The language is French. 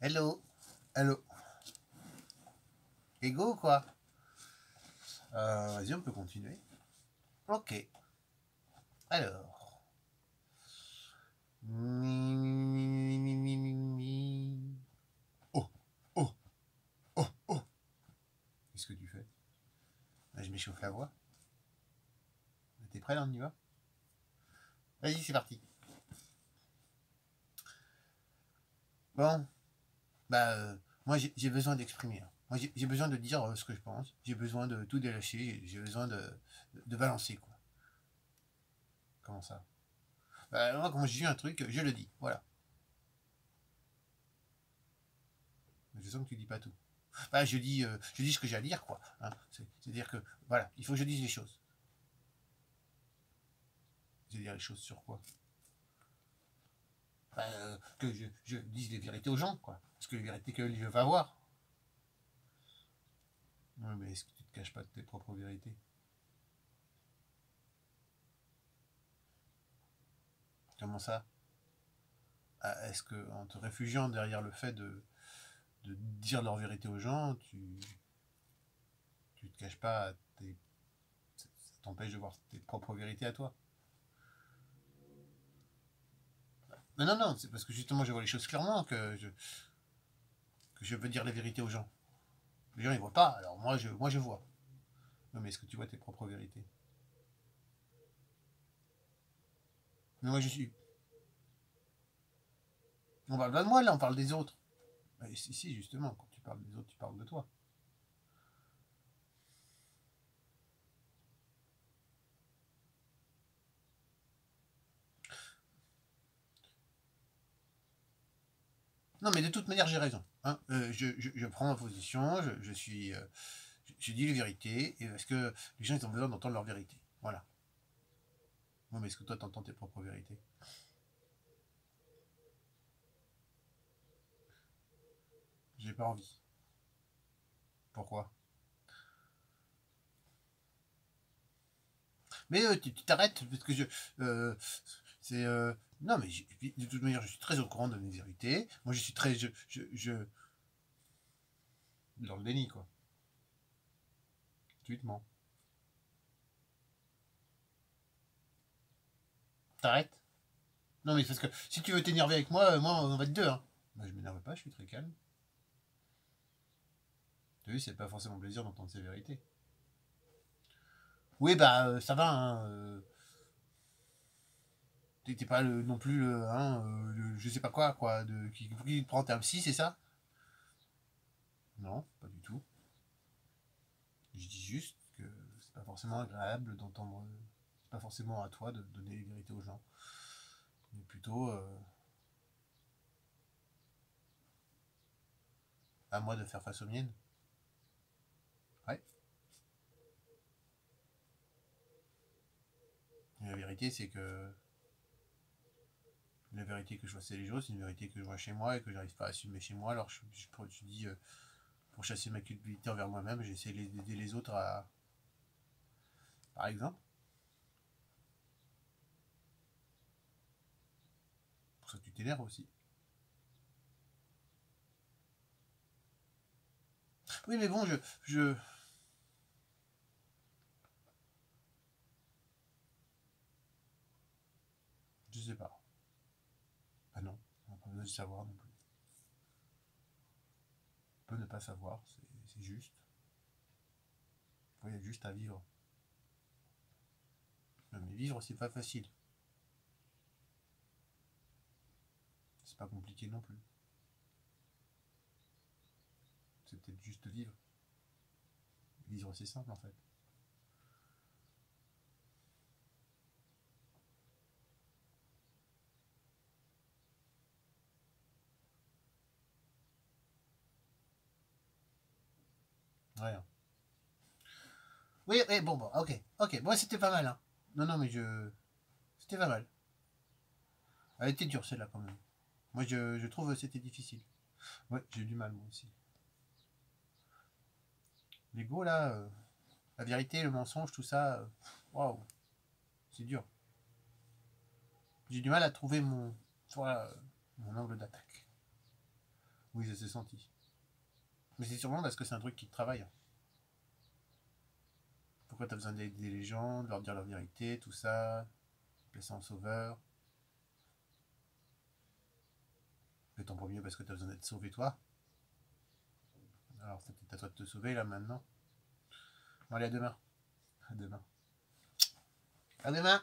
Hello. Hello. Ego ou quoi? Vas-y, on peut continuer. Ok. Alors. Oh, oh, oh, oh. Qu'est-ce que tu fais? Là, je m'échauffe la voix. T'es prêt là, on y va? Vas-y, c'est parti. Bon, bah, moi j'ai besoin d'exprimer. Moi j'ai besoin de dire ce que je pense. J'ai besoin de tout délâcher. J'ai besoin de balancer, quoi. Comment ça? Bah, moi, quand je dis un truc, je le dis. Voilà. Je sens que tu dis pas tout. Bah, je dis ce que j'ai à dire, quoi. Hein. C'est-à-dire que, voilà, il faut que je dise les choses. Je vais dire les choses sur quoi? Bah, que je dise les vérités aux gens, quoi. Parce que les vérités qu'ils veulent avoir. Ouais, mais est-ce que tu te caches pas de tes propres vérités? Comment ça? Ah, est-ce que en te réfugiant derrière le fait de dire leur vérité aux gens, tu te caches pas ça t'empêche de voir tes propres vérités à toi? Non, non, non, c'est parce que justement je vois les choses clairement que je veux dire les vérités aux gens. Les gens ils voient pas, alors moi je vois. Non, mais est-ce que tu vois tes propres vérités? Mais moi je suis. On parle pas de moi là, on parle des autres. Si, si, justement, quand tu parles des autres, tu parles de toi. Non, mais de toute manière, j'ai raison. Hein. Je prends ma position, je dis les vérités, et parce que les gens ils ont besoin d'entendre leur vérité. Voilà. Non, mais est-ce que toi, t'entends tes propres vérités? J'ai pas envie. Pourquoi? Mais tu t'arrêtes, parce que je. euh, c'est. Non, mais de toute manière, je suis très au courant de mes vérités. Moi, je suis très. Dans le déni, quoi. Tu te mens. T'arrêtes? Non, mais parce que si tu veux t'énerver avec moi, moi, on va être deux, hein. Bah, je m'énerve pas, je suis très calme. Tu as vu, c'est pas forcément plaisir d'entendre ces vérités. Oui, bah, ça va, hein. T'es pas non plus, hein, je sais pas quoi, qui prend un psy, c'est ça? Non, pas du tout. Je dis juste que c'est pas forcément agréable d'entendre. C'est pas forcément à toi de donner les vérités aux gens, mais plutôt à moi de faire face aux miennes. Ouais. Et la vérité, c'est que la vérité que je vois chez les autres, c'est une vérité que je vois chez moi et que j'arrive pas à assumer chez moi. Alors je dis, pour chasser ma culpabilité envers moi-même, j'essaie d'aider les autres à. Par exemple, pour ça que tu t'énerves aussi. Oui, mais bon, je sais pas. Ah non, on n'a pas besoin de savoir non plus. On peut ne pas savoir, c'est juste. Il y a juste à vivre. Non, mais vivre, c'est pas facile. C'est pas compliqué non plus. C'est peut-être juste vivre. Vivre, c'est simple en fait. Rien. Oui, oui, bon, ok, ok. Bon, c'était pas mal, hein. Non, non, mais je. C'était pas mal. Elle était dure celle-là quand même. Moi, je trouve que c'était difficile. Ouais, j'ai eu du mal moi aussi. L'ego là, la vérité, le mensonge, tout ça, waouh, c'est dur. J'ai du mal à trouver mon, voilà, mon angle d'attaque. Oui, ça s'est senti. Mais c'est sûrement parce que c'est un truc qui te travaille. Pourquoi t'as besoin d'aider les gens, de leur dire la vérité, tout ça, placer en sauveur. Mais ton premier parce que t'as besoin d'être sauvé toi. Alors c'est peut-être à toi de te sauver là maintenant. Bon allez, à demain. À demain. À demain.